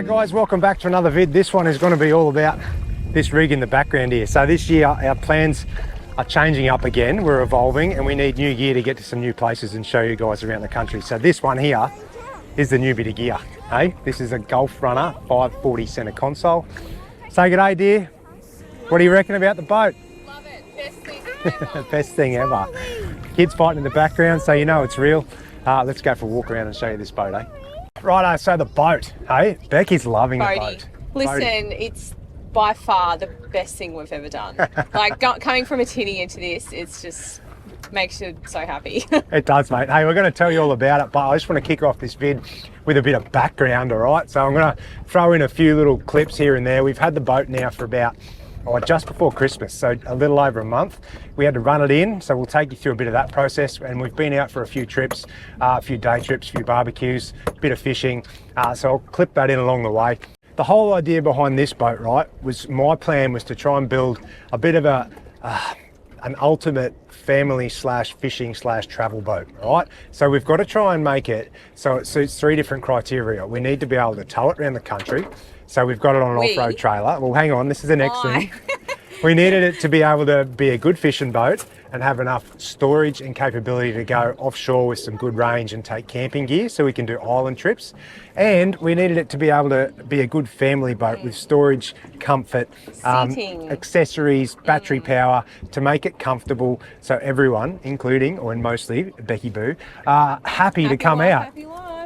Guys, welcome back to another vid. This one is going to be all about this rig in the background here. So this year our plans are changing up again. We're evolving and we need new gear to get to some new places and show you guys around the country. So this one here is the new bit of gear. Hey, this is a Gulfrunner 540 centre console. Say good day, dear. What do you reckon about the boat? Love it. Best thing ever. Best thing ever. Kids fighting in the background, so you know it's real. Let's go for a walk around and show you this boat, eh? Righto, so the boat, hey? Becky's loving the boat. Listen, it's by far the best thing we've ever done. Like, coming from a tinny into this, it's just makes you so happy. It does, mate. Hey, we're going to tell you all about it, but I just want to kick off this vid with a bit of background, all right? So I'm going to throw in a few little clips here and there. We've had the boat now for about just before Christmas, so a little over a month. We had to run it in, so we'll take you through a bit of that process. And we've been out for a few trips, a few day trips, a few barbecues, a bit of fishing. So I'll clip that in along the way. The whole idea behind this boat, right, my plan was to try and build a bit of an ultimate family slash fishing slash travel boat, right? So we've got to try and make it so it suits three different criteria. We need to be able to tow it around the country. So we've got it on an off-road trailer. Well, hang on, this is the next thing. We needed it to be able to be a good fishing boat and have enough storage and capability to go offshore with some good range and take camping gear so we can do island trips. And we needed it to be able to be a good family boat with storage, comfort, accessories, battery power to make it comfortable so everyone, including, or mostly Becky Boo, are happy to come out.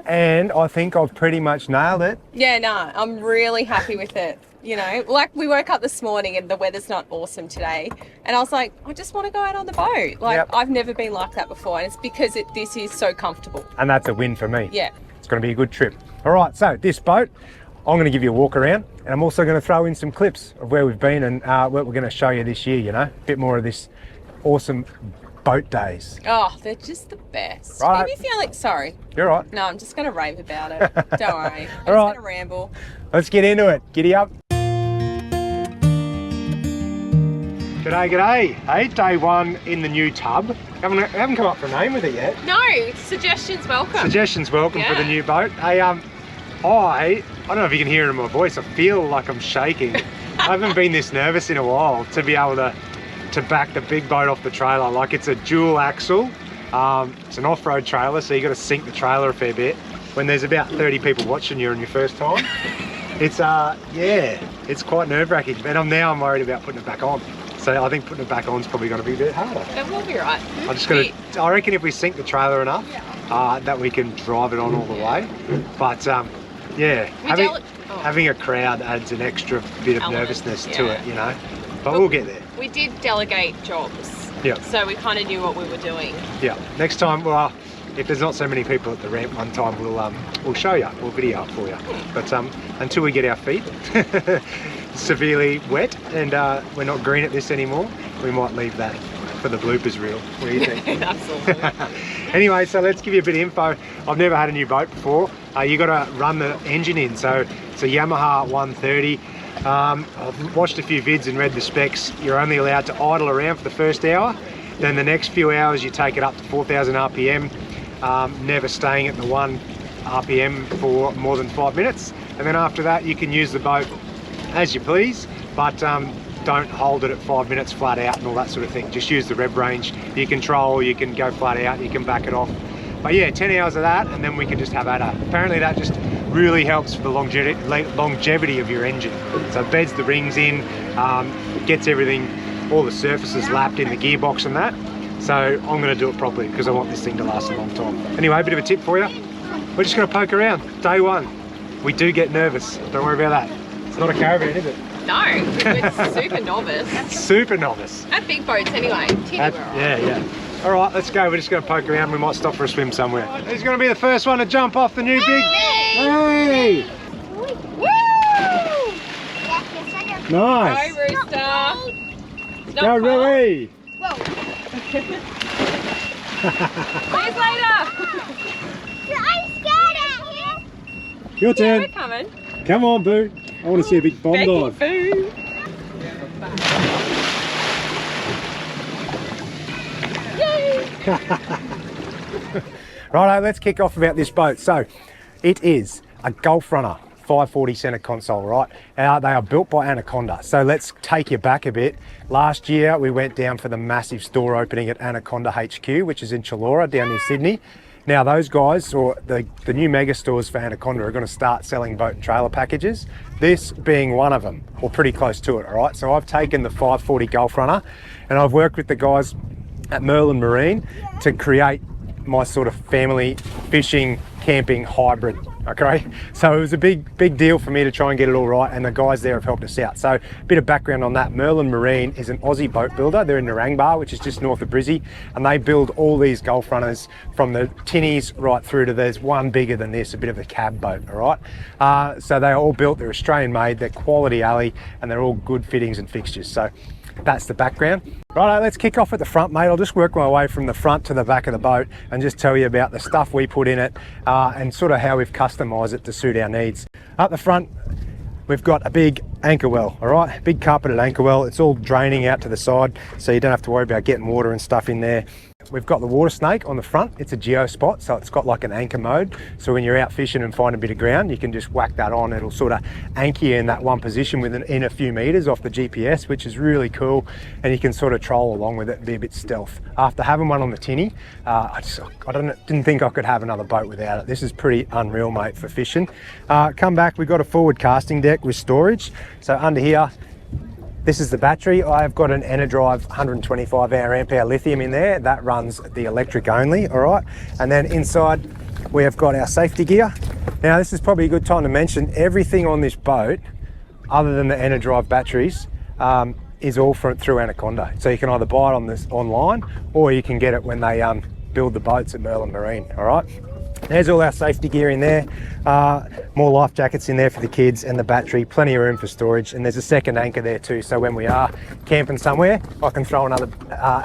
And I think I've pretty much nailed it. Yeah, no, I'm really happy with it. You know, like we woke up this morning and the weather's not awesome today. And I was like, I just want to go out on the boat. Like, I've never been like that before. And it's because this is so comfortable. And that's a win for me. Yeah. It's going to be a good trip. All right, so this boat, I'm going to give you a walk around. And I'm also going to throw in some clips of where we've been and what we're going to show you this year, you know. A bit more of this awesome boat days. Oh, they're just the best. Right. Maybe feel like, sorry. You're right. No, I'm just going to rave about it. Don't worry. I'm just going to ramble. Let's get into it. Giddy up. G'day, g'day. Hey, day one in the new tub. Haven't come up with a name with it yet. No, suggestions welcome. Suggestions welcome for the new boat. Hey, I don't know if you can hear it in my voice. I feel like I'm shaking. I haven't been this nervous in a while to be able to back the big boat off the trailer. Like, it's a dual axle. It's an off-road trailer, so you got to sink the trailer a fair bit. When there's about 30 people watching you on your first time, it's it's quite nerve-wracking. And I'm worried about putting it back on. So I think putting it back on is probably going to be a bit harder. It will be right. I reckon if we sink the trailer enough, that we can drive it on all the way. But having a crowd adds an extra bit of nervousness to it, you know. But we'll get there. We did delegate jobs. Yeah. So we kind of knew what we were doing. Yeah. Next time, well, if there's not so many people at the ramp one time, we'll show you, we'll video it for you. But until we get our feet severely wet and we're not green at this anymore, we might leave that for the bloopers reel. What do you think? Absolutely. Anyway, so let's give you a bit of info. I've never had a new boat before. You got to run the engine in, so it's a Yamaha 130. I've watched a few vids and read the specs. You're only allowed to idle around for the first hour. Then the next few hours you take it up to 4,000 RPM, never staying at the 1 RPM for more than 5 minutes. And then after that you can use the boat as you please, but don't hold it at 5 minutes flat out and all that sort of thing. Just use the rev range. You control, you can go flat out, you can back it off. But yeah, 10 hours of that and then we can just have at it. Apparently that just really helps for the longevity of your engine. So it beds the rings in, gets everything, all the surfaces lapped in the gearbox and that. So I'm going to do it properly because I want this thing to last a long time. Anyway, a bit of a tip for you. We're just going to poke around. Day one. We do get nervous. Don't worry about that. It's not a caravan, is it? No, it's super novice. Super novice. At big boats anyway. Yeah. All right, let's go. We're just going to poke around. We might stop for a swim somewhere. Who's going to be the first one to jump off the new big? Hey! Woo! Nice. Go, Rooster. Go, Rui. Whoa. See you later. I'm scared out here. Your turn. We're coming. Come on, Boo. I want to see a big bomb dive. Boo. Righto, let's kick off about this boat. So it is a Gulfrunner 540 center console, right? They are built by Anaconda. So let's take you back a bit. Last year, we went down for the massive store opening at Anaconda HQ, which is in Chullora down near Sydney. Now those guys, or the new mega stores for Anaconda, are going to start selling boat and trailer packages, this being one of them, or pretty close to it, all right? So I've taken the 540 Gulfrunner and I've worked with the guys at Merlin Marine to create my sort of family fishing, camping hybrid, okay? So it was a big deal for me to try and get it all right, and the guys there have helped us out. So a bit of background on that. Merlin Marine is an Aussie boat builder. They're in Narangba, which is just north of Brizzy, and they build all these Gulfrunners from the tinnies right through to there's one bigger than this, a bit of a cab boat, all right? So they're all built, they're Australian made, they're quality alley, and they're all good fittings and fixtures. So that's the background. Right, let's kick off at the front, mate. I'll just work my way from the front to the back of the boat and just tell you about the stuff we put in it and sort of how we've customised it to suit our needs. Up the front, we've got a big anchor well, all right? Big carpeted anchor well. It's all draining out to the side, so you don't have to worry about getting water and stuff in there. We've got the water snake on the front. It's a geo spot, so it's got like an anchor mode. So when you're out fishing and find a bit of ground, you can just whack that on. It'll sort of anchor you in that one position within a few meters off the GPS, which is really cool. And you can sort of troll along with it and be a bit stealth. After having one on the tinny, I didn't think I could have another boat without it. This is pretty unreal, mate, for fishing. Come back, we've got a forward casting deck with storage. So under here, this is the battery. I've got an Enerdrive 125 amp hour lithium in there. That runs the electric only, all right? And then inside, we have got our safety gear. Now, this is probably a good time to mention everything on this boat, other than the Enerdrive batteries, is all through Anaconda. So you can either buy it on this online, or you can get it when they build the boats at Merlin Marine, all right? There's all our safety gear in there, more life jackets in there for the kids, and the battery, plenty of room for storage, and there's a second anchor there too, so when we are camping somewhere, I can throw another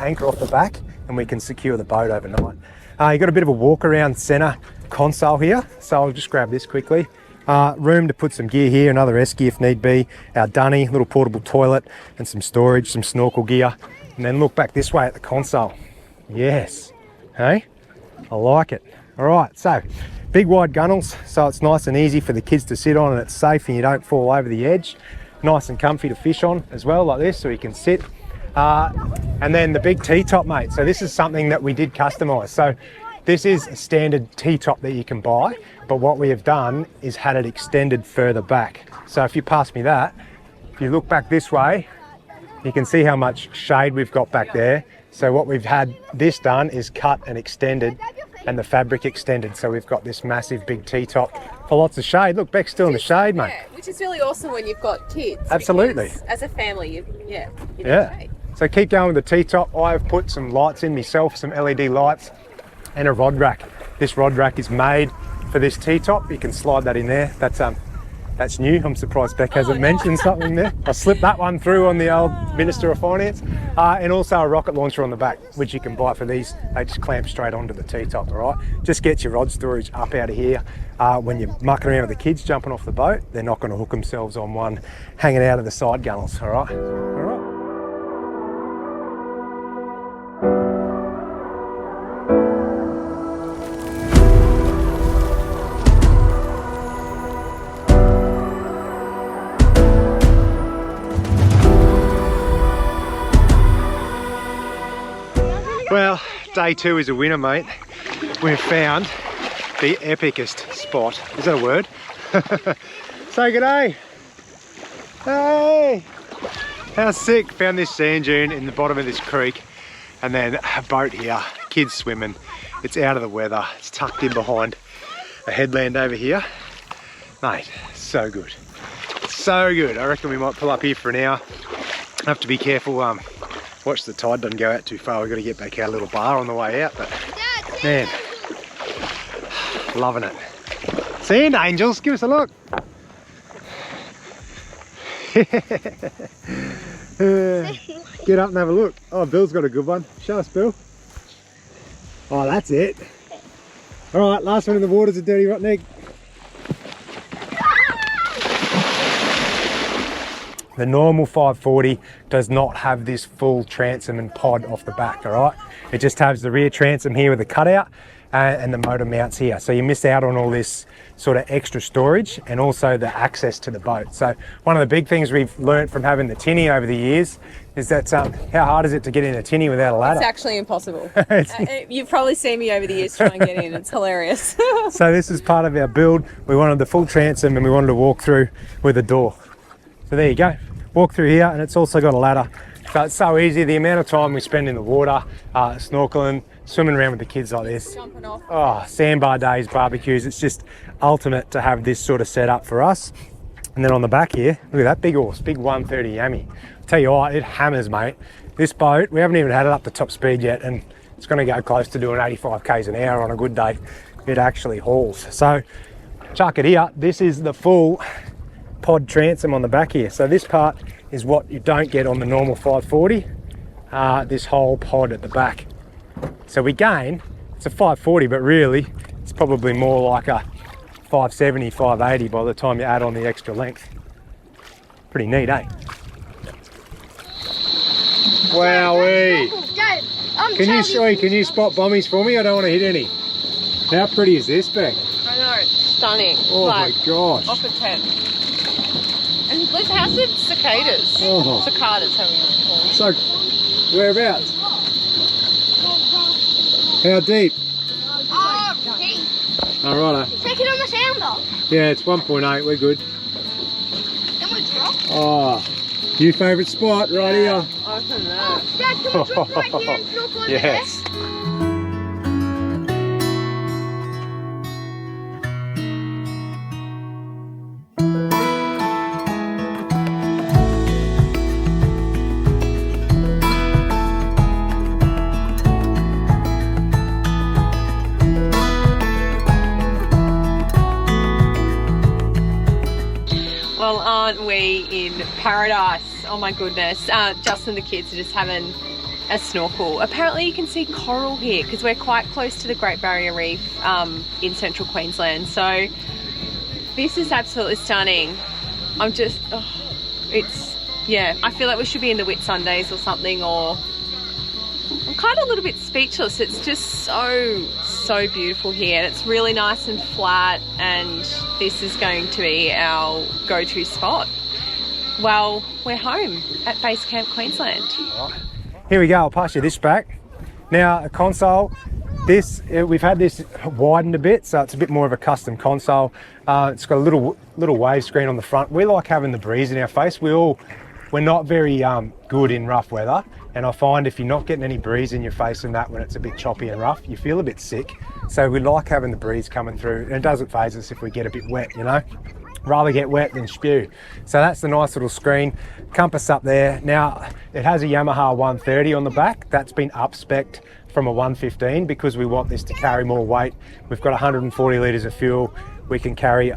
anchor off the back and we can secure the boat overnight. You've got a bit of a walk around centre console here, so I'll just grab this quickly. Room to put some gear here, another esky if need be, our dunny, little portable toilet, and some storage, some snorkel gear, and then look back this way at the console. Yes, hey, I like it. All right, so big wide gunnels, so it's nice and easy for the kids to sit on and it's safe and you don't fall over the edge. Nice and comfy to fish on as well, like this, so you can sit. And then the big T-top, mate. So this is something that we did customise. So this is a standard T-top that you can buy, but what we have done is had it extended further back. So if you pass me that, if you look back this way, you can see how much shade we've got back there. So what we've had this done is cut and extended, and the fabric extended, so we've got this massive big T-top for lots of shade. Look, Beck's still in the shade, mate. Yeah, which is really awesome when you've got kids. Absolutely. As a family, you need shade. So keep going with the T-top. I've put some lights in myself, some LED lights, and a rod rack. This rod rack is made for this T-top. You can slide that in there. That's new. I'm surprised Beck hasn't mentioned something there. I slipped that one through on the old Minister of Finance. And also a rocket launcher on the back, which you can buy for these. They just clamp straight onto the T-top, all right? Just get your rod storage up out of here. When you're mucking around with the kids jumping off the boat, they're not going to hook themselves on one hanging out of the side gunnels, all right? All right. Well, day two is a winner, mate. We've found the epicest spot. Is that a word? Say good day. Hey! How sick. Found this sand dune in the bottom of this creek, and then a boat here, kids swimming. It's out of the weather. It's tucked in behind a headland over here. Mate, so good. So good. I reckon we might pull up here for an hour. Have to be careful. Watch the tide doesn't go out too far. We've got to get back our little bar on the way out, but man, loving it. Sand angels, give us a look. Get up and have a look. Oh, Bill's got a good one. Show us, Bill. Oh, that's it. All right, last one in the water's a dirty rotten egg. The normal 540 does not have this full transom and pod off the back, all right? It just has the rear transom here with a cutout and the motor mounts here. So you miss out on all this sort of extra storage and also the access to the boat. So one of the big things we've learned from having the tinny over the years is that how hard is it to get in a tinny without a ladder? It's actually impossible. You've probably seen me over the years try and get in. It's hilarious. So this is part of our build. We wanted the full transom and we wanted to walk through with a door. So there you go. Walk through here, and it's also got a ladder. So it's so easy. The amount of time we spend in the water, snorkeling, swimming around with the kids like this. Jumping off. Oh, sandbar days, barbecues. It's just ultimate to have this sort of setup for us. And then on the back here, look at that big horse, big 130 Yami. Tell you what, it hammers, mate. This boat, we haven't even had it up to top speed yet, and it's going to go close to doing 85 k's an hour on a good day. It actually hauls. So chuck it here. This is the full pod transom on the back here. So this part is what you don't get on the normal 540. This whole pod at the back. So we gain, it's a 540, but really it's probably more like a 570, 580 by the time you add on the extra length. Pretty neat, eh? Wowee! Can you spot bombies for me? I don't want to hit any. How pretty is this, Beck? I know, it's stunning. Oh my gosh. Off a 10. And look, how's the cicadas? Oh. Cicadas, how we call them. So, whereabouts? How deep? Oh, deep. Alright. Take it on the sounder. Yeah, it's 1.8. We're good. Can we drop? Oh, your favourite spot right here. Open that. Dad, can we drop right here and snorkel over Yes. Well, aren't we in paradise? Oh my goodness. Justin and the kids are just having a snorkel. Apparently you can see coral here because we're quite close to the Great Barrier Reef in central Queensland. So this is absolutely stunning. I'm just, yeah, I feel like we should be in the Whitsundays or something, or I'm kind of a little bit speechless. It's just so beautiful here, and it's really nice and flat, and this is going to be our go-to spot. Well, we're home at Base Camp Queensland. Here we go, I'll pass you this back. Now, a console, we've had this widened a bit, so it's a bit more of a custom console. It's got a little wave screen on the front. We like having the breeze in our face. We're not very good in rough weather, and I find if you're not getting any breeze in your face and that when it's a bit choppy and rough, you feel a bit sick. So we like having the breeze coming through, and it doesn't faze us if we get a bit wet, you know. Rather get wet than spew. So that's the nice little screen. Compass up there. Now, it has a Yamaha 130 on the back. That's been up-spec'd from a 115 because we want this to carry more weight. We've got 140 litres of fuel. We can carry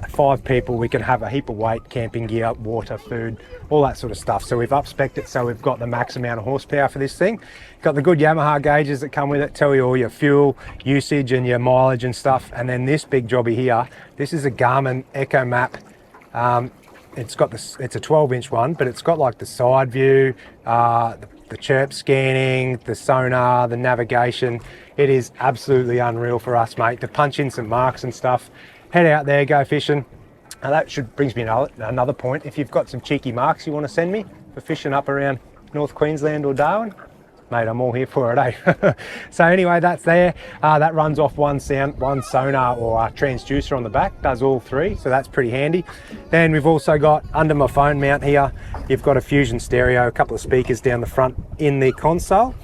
5 people. We can have a heap of weight, camping gear, water, food, all that sort of stuff. So we've up-spec'd it so we've got the max amount of horsepower for this thing. Got the good Yamaha gauges that come with it, tell you all your fuel usage and your mileage and stuff. And then this big jobby here, this is a Garmin Echo Map. It's a 12-inch one, but it's got like the side view, the chirp scanning, the sonar, the navigation. It is absolutely unreal for us, mate, to punch in some marks and stuff. Head out there, go fishing. Now that brings me another point. If you've got some cheeky marks you want to send me for fishing up around North Queensland or Darwin, mate, I'm all here for it, eh? So anyway, that's there. That runs off one sonar or a transducer on the back, does all 3, so that's pretty handy. Then we've also got, under my phone mount here, you've got a Fusion stereo, a couple of speakers down the front in the console,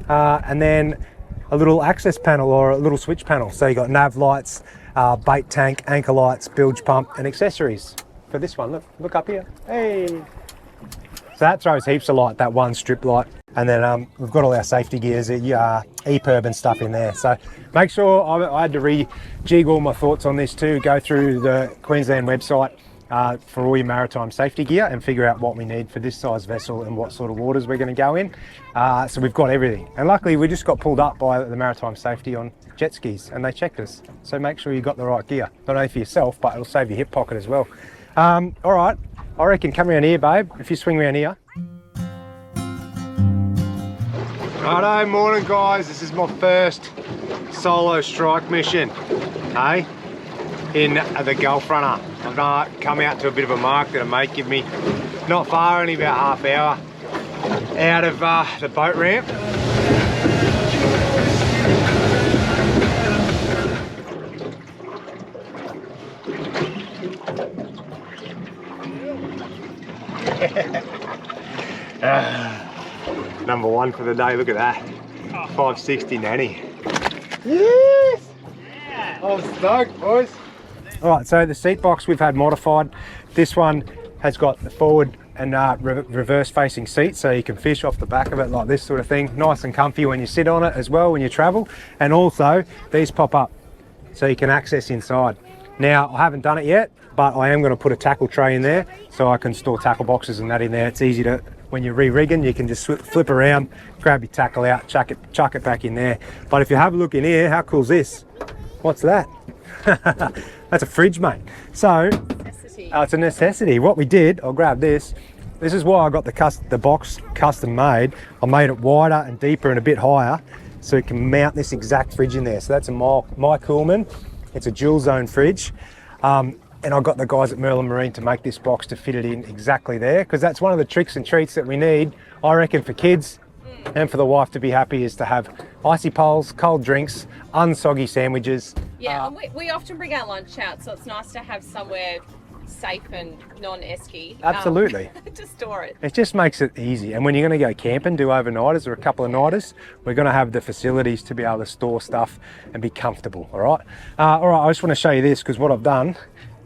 and then a little access panel or a little switch panel. So you've got nav lights, bait tank, anchor lights, bilge pump, and accessories for this one. Look up here. Hey! So that throws heaps of light, that one strip light. And then we've got all our safety gears, EPIRB and stuff in there. So make sure, I had to rejig all my thoughts on this too, go through the Queensland website for all your maritime safety gear and figure out what we need for this size vessel and what sort of waters we're going to go in. So we've got everything. And luckily we just got pulled up by the maritime safety on jet skis and they checked us. So make sure you got the right gear, not only for yourself, but it'll save your hip pocket as well. All right, I reckon come around here, babe, if you swing around here. Righto, morning guys, this is my first solo strike mission. Hey, in the Gulfrunner. I've come out to a bit of a mark that a mate give me, not far, only about half hour out of the boat ramp. Number one for the day, look at that. 560 nanny. Yes! I'm stoked, boys. All right, so the seat box we've had modified. This one has got the forward and reverse facing seats, so you can fish off the back of it like this sort of thing. Nice and comfy when you sit on it as well when you travel. And also these pop up so you can access inside. Now, I haven't done it yet, but I am going to put a tackle tray in there so I can store tackle boxes and that in there. It's easy to, when you're re-rigging, you can just flip around, grab your tackle out, chuck it back in there. But if you have a look in here, how cool is this? What's that? That's a fridge, mate. So it's a necessity. What we did, I'll grab this. This is why I got the box custom made. I made it wider and deeper and a bit higher so it can mount this exact fridge in there. So that's a My Coolman. It's a dual zone fridge. And I got the guys at Merlin Marine to make this box to fit it in exactly there, because that's one of the tricks and treats that we need, I reckon, for kids and for the wife to be happy, is to have icy poles, cold drinks, unsoggy sandwiches. Yeah, and we often bring our lunch out, so it's nice to have somewhere safe and non-esky. Absolutely. To store it. It just makes it easy. And when you're going to go camping, do overnighters or a couple of nighters, we're going to have the facilities to be able to store stuff and be comfortable. All right. I just want to show you this, because what I've done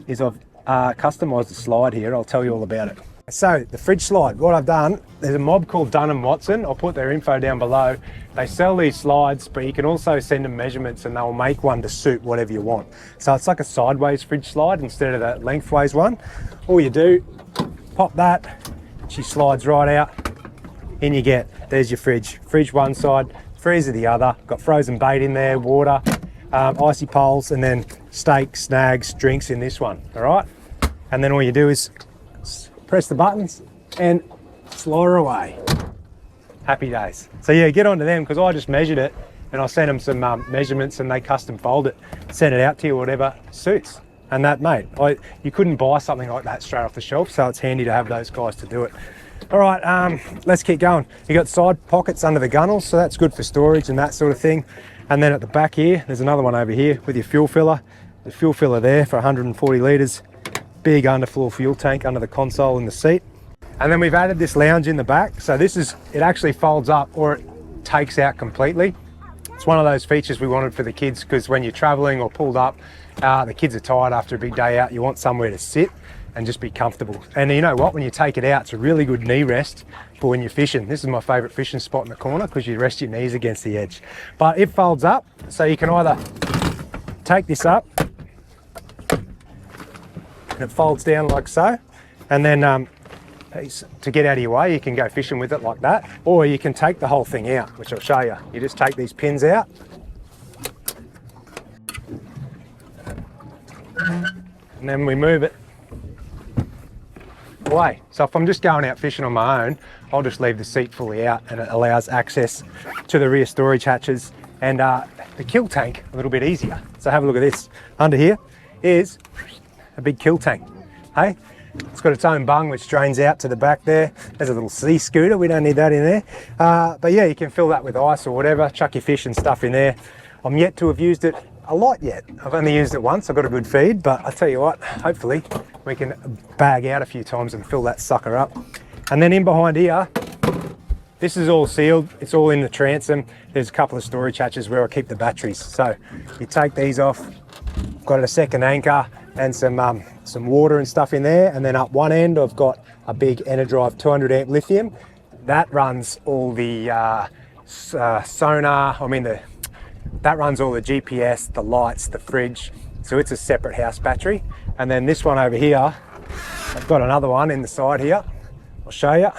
is I've customized the slide here. I'll tell you all about it. So the fridge slide, what I've done, there's a mob called Dunn & Watson. I'll put their info down below. They sell these slides, but you can also send them measurements and they'll make one to suit whatever you want. So it's like a sideways fridge slide instead of that lengthways one. All you do, pop that, she slides right out, in you get. There's your fridge. Fridge one side, freezer the other. Got frozen bait in there, water, icy poles, and then steak, snags, drinks in this one, all right? And then all you do is press the buttons and slide away. Happy days. So yeah, get onto them, because I just measured it and I sent them some measurements and they custom fold it, send it out to you, whatever suits. And that, mate, you couldn't buy something like that straight off the shelf, so it's handy to have those guys to do it. All right, let's keep going. You got side pockets under the gunnels, so that's good for storage and that sort of thing. And then at the back here, there's another one over here with your fuel filler. The fuel filler there for 140 litres. Big underfloor fuel tank under the console in the seat. And then we've added this lounge in the back. So it actually folds up, or it takes out completely. It's one of those features we wanted for the kids, because when you're traveling or pulled up, the kids are tired after a big day out. You want somewhere to sit and just be comfortable. And you know what, when you take it out, it's a really good knee rest for when you're fishing. This is my favorite fishing spot in the corner, because you rest your knees against the edge. But it folds up, so you can either take this up and it folds down like so, and then to get out of your way, you can go fishing with it like that, or you can take the whole thing out, which I'll show you. You just take these pins out and then we move it away. So if I'm just going out fishing on my own, I'll just leave the seat fully out, and it allows access to the rear storage hatches and the kill tank a little bit easier. So have a look at this. Under here is a big kill tank. Hey, it's got its own bung which drains out to the back there. There's a little sea scooter, we don't need that in there. But yeah, you can fill that with ice or whatever, chuck your fish and stuff in there. I'm yet to have used it a lot yet. I've only used it once, I've got a good feed, but I tell you what, hopefully we can bag out a few times and fill that sucker up. And then in behind here, this is all sealed, it's all in the transom. There's a couple of storage hatches where I keep the batteries. So you take these off, got a second anchor and some water and stuff in there. And then up one end, I've got a big Enerdrive 200 amp lithium. That runs all the sonar, that runs all the GPS, the lights, the fridge. So it's a separate house battery. And then this one over here, I've got another one in the side here. I'll show you.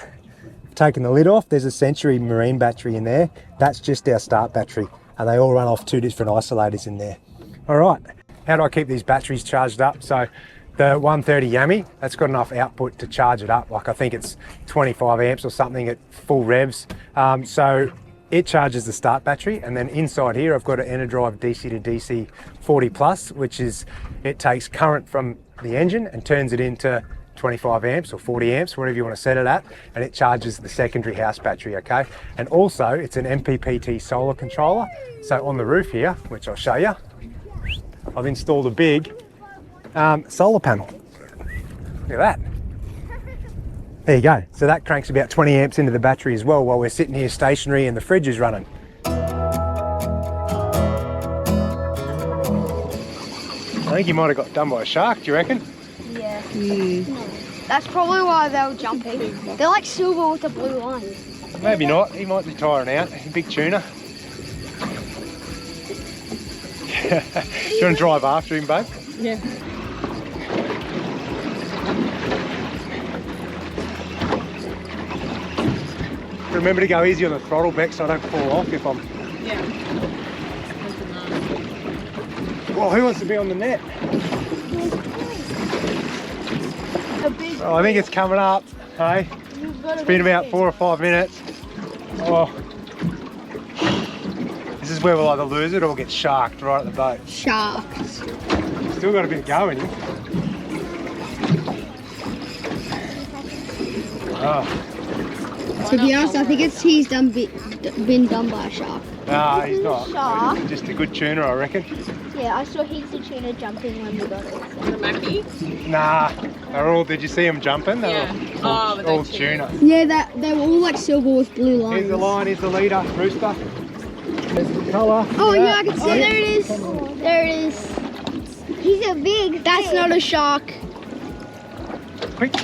Taking the lid off, there's a Century Marine battery in there. That's just our start battery. And they all run off 2 different isolators in there. All right, how do I keep these batteries charged up? So the 130 Yami, that's got enough output to charge it up. Like I think it's 25 amps or something at full revs. So it charges the start battery, and then inside here I've got an EnerDrive DC to DC 40 plus, which is, it takes current from the engine and turns it into 25 amps or 40 amps, whatever you want to set it at, and it charges the secondary house battery, okay? And also it's an MPPT solar controller. So on the roof here, which I'll show you, I've installed a big solar panel. Look at that. There you go. So that cranks about 20 amps into the battery as well while we're sitting here stationary and the fridge is running. I think you might have got done by a shark, do you reckon? Yeah. That's probably why they were jumping. They're like silver with the blue lines. Maybe not. He might be tiring out. Big tuna. Do you want to drive after him, babe? Yeah. Remember to go easy on the throttle, Beck, so I don't fall off if I'm... Yeah. Well, who wants to be on the net? Oh, I think it's coming up, hey? It's been about 4 or 5 minutes. Oh. This is where we'll either lose it or get sharked right at the boat. Sharks. Still got a bit going here. Oh. To be honest, I think he's been done by a shark. Nah, he's not. Shark? Just a good tuna, I reckon. Yeah, I saw heaps of tuna jumping when we got it. The Mackie? Nah, they're all, did you see them jumping? They Yeah. were all, but all they're tuna. Yeah, they were all like silver with blue lines. Here's the line, here's the leader, rooster. There's the colour. Oh yeah, I can see. There it is. There it is. He's a big. That's not a shark. Quick.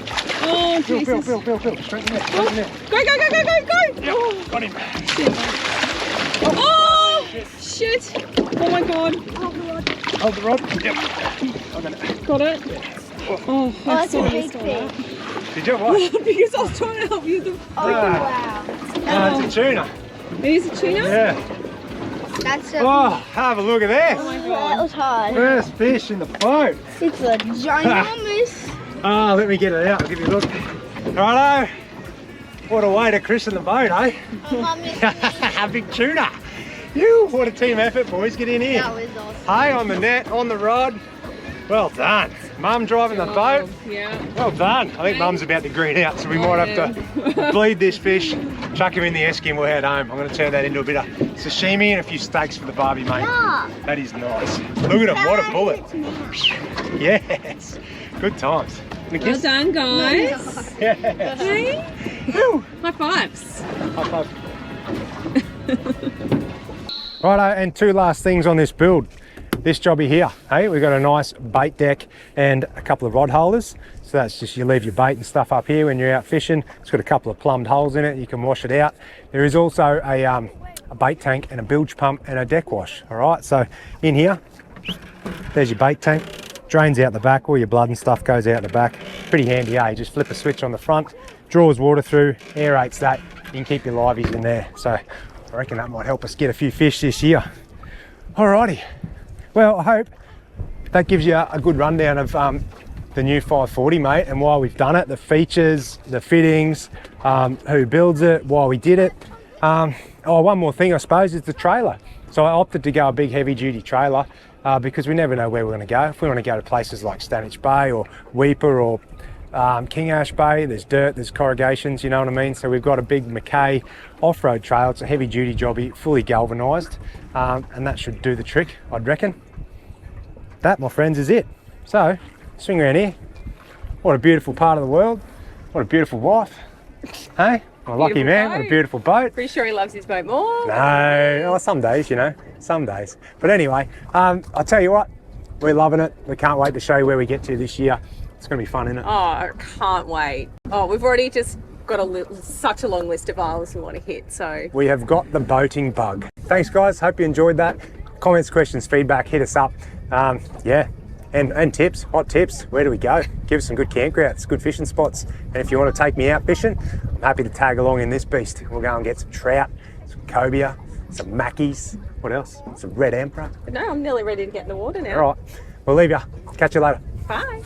Oh, Phil, Jesus. Phil. Straighten it, straighten it. Go. Yep, got him. Oh, shit. Oh my God. Hold the rod. Yep. I got it. Got it? Oh, That's a big fish. Did you what? Because I was trying to help you. Oh wow. No, it's a tuna. It is a tuna? Yeah. That's a. Oh, have a look at this. That was hard. First fish in the boat. It's a ginormous. Ah, let me get it out. I'll give you a look. Righto. What a way to christen the boat, eh? Big tuna. You, what a team effort, boys. Get in here. That was awesome. Hey, on the net, on the rod. Well done. Mum driving the boat. Yeah. Well done. I think Mum's about to green out, so we might have to bleed this fish, chuck him in the esky and we'll head home. I'm going to turn that into a bit of sashimi and a few steaks for the barbie, mate. Yeah. That is nice. Look at him, what a bullet. Yes. Good times. Well done, guys. Yeah. Hey. Woo. High fives. High five. Righto, and two last things on this build. This jobby here, hey, we've got a nice bait deck and a couple of rod holders. So that's just, you leave your bait and stuff up here when you're out fishing. It's got a couple of plumbed holes in it, you can wash it out. There is also a bait tank and a bilge pump and a deck wash, all right? So in here, there's your bait tank, drains out the back, all your blood and stuff goes out the back. Pretty handy, eh? You just flip a switch on the front, draws water through, aerates that, you can keep your liveys in there. So I reckon that might help us get a few fish this year. Alrighty. Well, I hope that gives you a good rundown of the new 540, mate, and why we've done it, the features, the fittings, who builds it, why we did it. Oh, one more thing, I suppose, is the trailer. So I opted to go a big heavy duty trailer because we never know where we're going to go. If we want to go to places like Stanage Bay or Weeper or King Ash Bay, there's dirt, there's corrugations, you know what I mean? So we've got a big Mackay off-road trailer. It's a heavy duty jobby, fully galvanised, and that should do the trick, I'd reckon. That, my friends, is it. So, swing around here. What a beautiful part of the world. What a beautiful wife. Hey, I'm a lucky man. What a beautiful boat. Pretty sure he loves his boat more. No, oh, some days, you know, some days. But anyway, I'll tell you what, we're loving it. We can't wait to show you where we get to this year. It's going to be fun, isn't it? Oh, I can't wait. Oh, we've already just got such a long list of islands we want to hit, so. We have got the boating bug. Thanks, guys. Hope you enjoyed that. Comments, questions, feedback, hit us up. Yeah, and tips, hot tips. Where do we go? Give us some good campgrounds, good fishing spots. And if you want to take me out fishing, I'm happy to tag along in this beast. We'll go and get some trout, some cobia, some mackies. What else? Some red emperor. But no, I'm nearly ready to get in the water now. All right, we'll leave you. Catch you later. Bye.